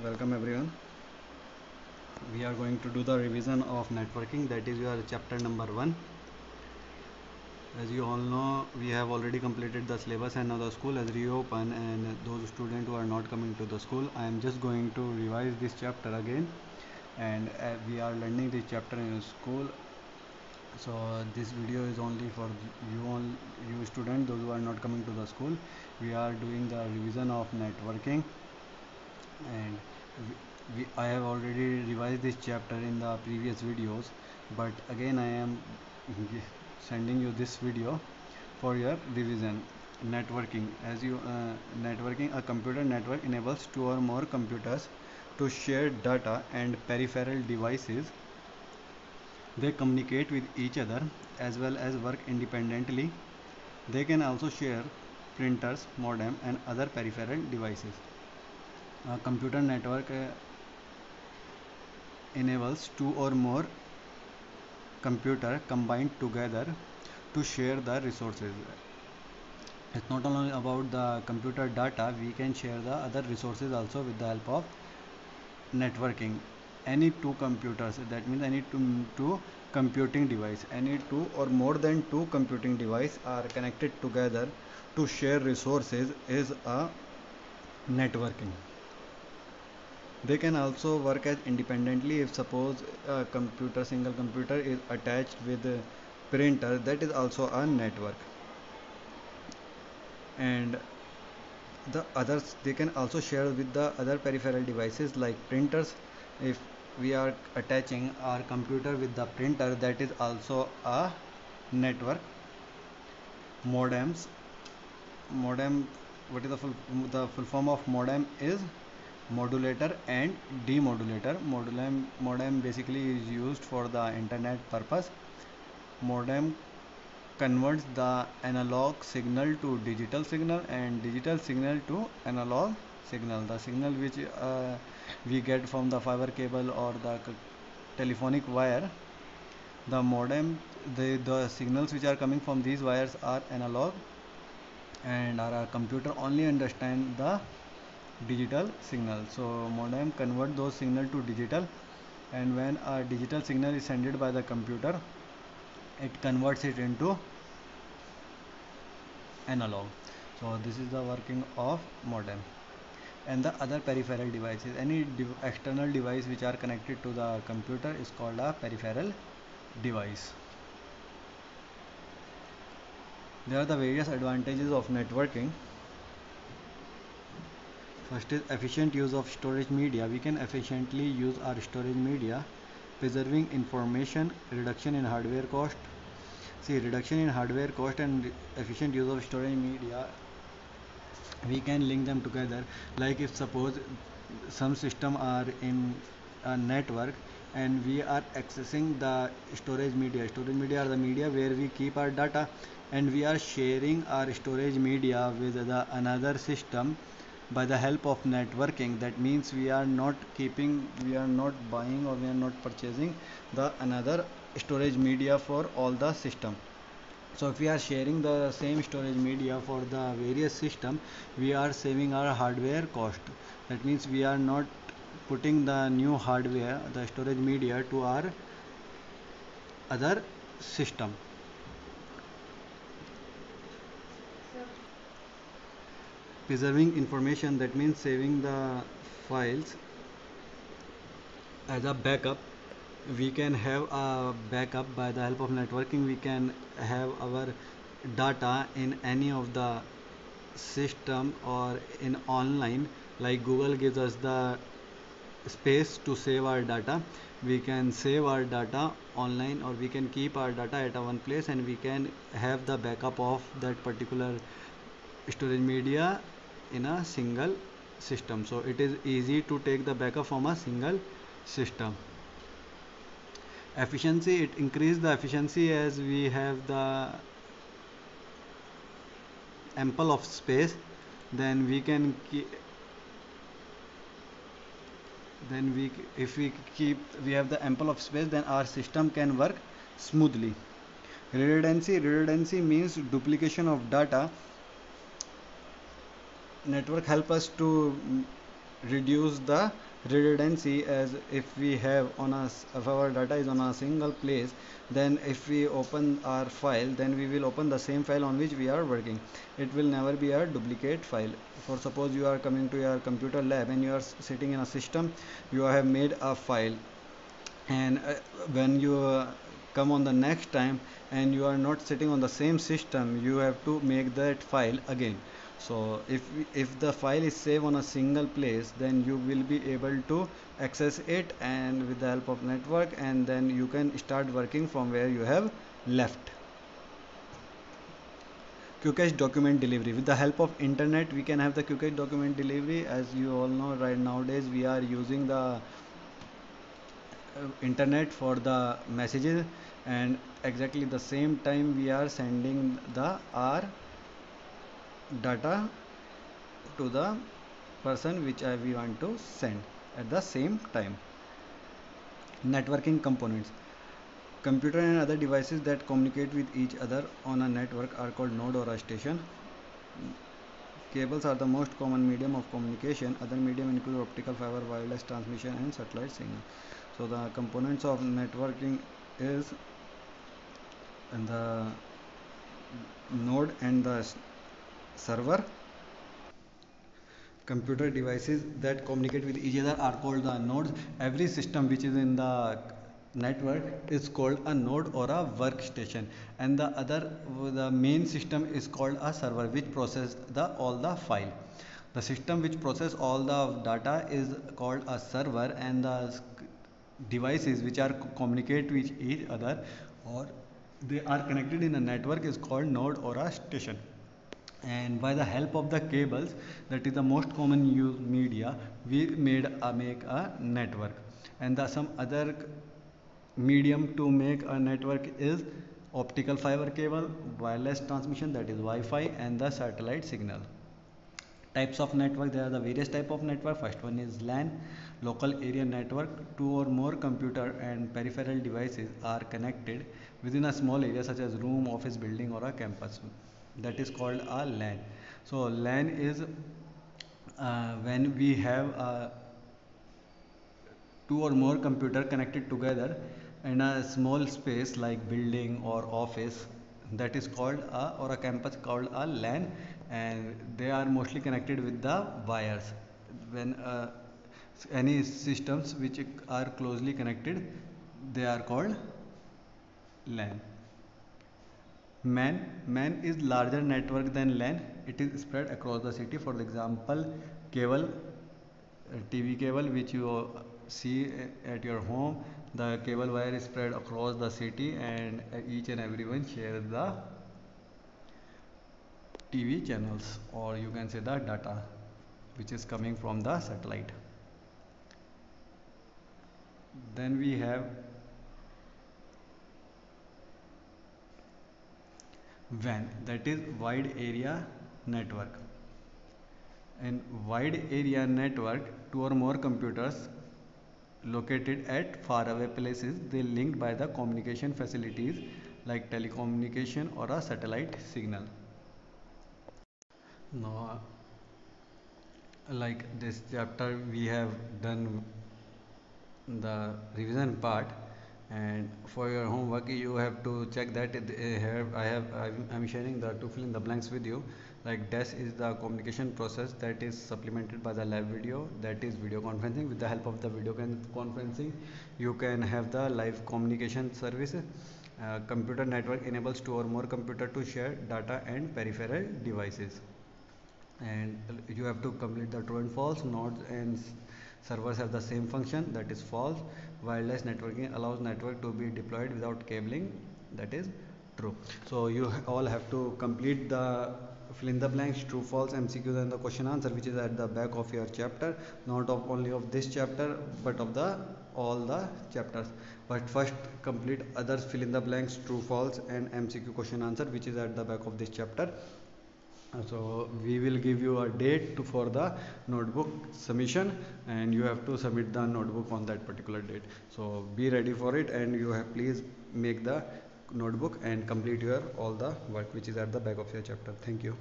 Welcome everyone. We are going to do the revision of networking, that is your chapter number 1. As you all know, we have already completed the syllabus and now the school has reopened, and those students who are not coming to the school, I am just going to revise this chapter again, and we are learning this chapter in school. So this video is only for you students, those who are not coming to the school. We are doing the revision of networking, and I have already revised this chapter in the previous videos, but again I am sending you this video for your revision. Networking, networking, a computer network enables two or more computers to share data and peripheral devices. They communicate with each other as well as work independently. They can also share printers, modem, and other peripheral devices. A computer network enables two or more computers combined together to share the resources. It's not only about the computer data, we can share the other resources also with the help of networking. Any two computers, that means any two computing device, any two or more than two computing device are connected together to share resources is a networking. They can also work as independently. If suppose a single computer is attached with a printer, that is also a network. And the others, they can also share with the other peripheral devices like printers. If we are attaching our computer with the printer, that is also a network. Modems, modem, what is the full form of modem is modulator and demodulator. Modem basically is used for the internet purpose. Modem converts the analog signal to digital signal and digital signal to analog signal. The signal which we get from the fiber cable or the telephonic wire, the modem, the signals which are coming from these wires are analog, and our computer only understand the digital signal. So modem convert those signal to digital, and when a digital signal is sent by the computer, it converts it into analog. So this is the working of modem. And the other peripheral devices, any external device which are connected to the computer is called a peripheral device. There are the various advantages of networking. First is efficient use of storage media. We can efficiently use our storage media, preserving information, reduction in hardware cost. See, reduction in hardware cost and efficient use of storage media, we can link them together. Like if suppose some system are in a network and we are accessing the storage media. Storage media are the media where we keep our data, and we are sharing our storage media with the another system by the help of networking. That means we are not buying, or we are not purchasing the another storage media for all the system. So if we are sharing the same storage media for the various system, we are saving our hardware cost. That means we are not putting the new hardware, the storage media, to our other system. Preserving information, that means saving the files as a backup. We can have a backup by the help of networking. We can have our data in any of the system or in online, like Google gives us the space to save our data. We can save our data online, or we can keep our data at one place, and we can have the backup of that particular storage media in a single system. So it is easy to take the backup from a single system. Efficiency, it increases the efficiency as we have the ample of space. Then we can if we have the ample of space, then our system can work smoothly. Redundancy means duplication of data. Network help us to reduce the redundancy, as if we have on us, if our data is on a single place, then if we open our file, then we will open the same file on which we are working. It will never be a duplicate file. For suppose you are coming to your computer lab and you are sitting in a system, you have made a file, and when you come on the next time and you are not sitting on the same system, you have to make that file again. So if the file is saved on a single place, then you will be able to access it and with the help of network, and then you can start working from where you have left. Quickest document delivery. With the help of internet, we can have the quickest document delivery. As you all know, right nowadays we are using the internet for the messages, and exactly the same time we are sending the our data to the person which we want to send at the same time. Networking components. Computer and other devices that communicate with each other on a network are called node or a station. Cables are the most common medium of communication. Other medium include optical fiber, wireless transmission, and satellite signal. So the components of networking is and the node and the server. Computer devices that communicate with each other are called the nodes. Every system which is in the network is called a node or a workstation, and the main system is called a server, which process all the file. The system which process all the data is called a server, and the devices which are communicate with each other or they are connected in a network is called node or a station. And by the help of the cables, that is the most common used media, we make a network. And some other medium to make a network is optical fiber cable, wireless transmission, that is Wi-Fi, and the satellite signal. Types of network. There are the various type of network. First one is LAN, local area network. Two or more computer and peripheral devices are connected within a small area such as room, office building, or a campus. That is called a LAN. So LAN is when we have two or more computer connected together in a small space like building or office, that is called or a campus called a LAN, and they are mostly connected with the wires. When any systems which are closely connected, they are called LAN. MAN is larger network than LAN. It is spread across the city. For example, cable, TV cable which you see at your home, the cable wire is spread across the city, and each and everyone share the TV channels, or you can say the data which is coming from the satellite. Then we have WAN, that is wide area network. In wide area network, two or more computers located at faraway places, they linked by the communication facilities like telecommunication or a satellite signal. Now, like this chapter, we have done the revision part, and for your homework you have to check that here I'm sharing the to fill in the blanks with you. Like dash is the communication process that is supplemented by the live video, that is video conferencing. With the help of the video conferencing, you can have the live communication service. Computer network enables two or more computer to share data and peripheral devices, and you have to complete the true and false. Nodes and servers have the same function, that is false. Wireless networking allows network to be deployed without cabling, that is true. So you all have to complete the fill in the blanks, true false MCQs and the question answer, which is at the back of your chapter, not of only of this chapter but of the all the chapters. But first complete others fill in the blanks, true false and MCQ question answer, which is at the back of this chapter. So we will give you a date for the notebook submission, and you have to submit the notebook on that particular date. So be ready for it, and you have please make the notebook and complete your all the work which is at the back of your chapter. Thank you.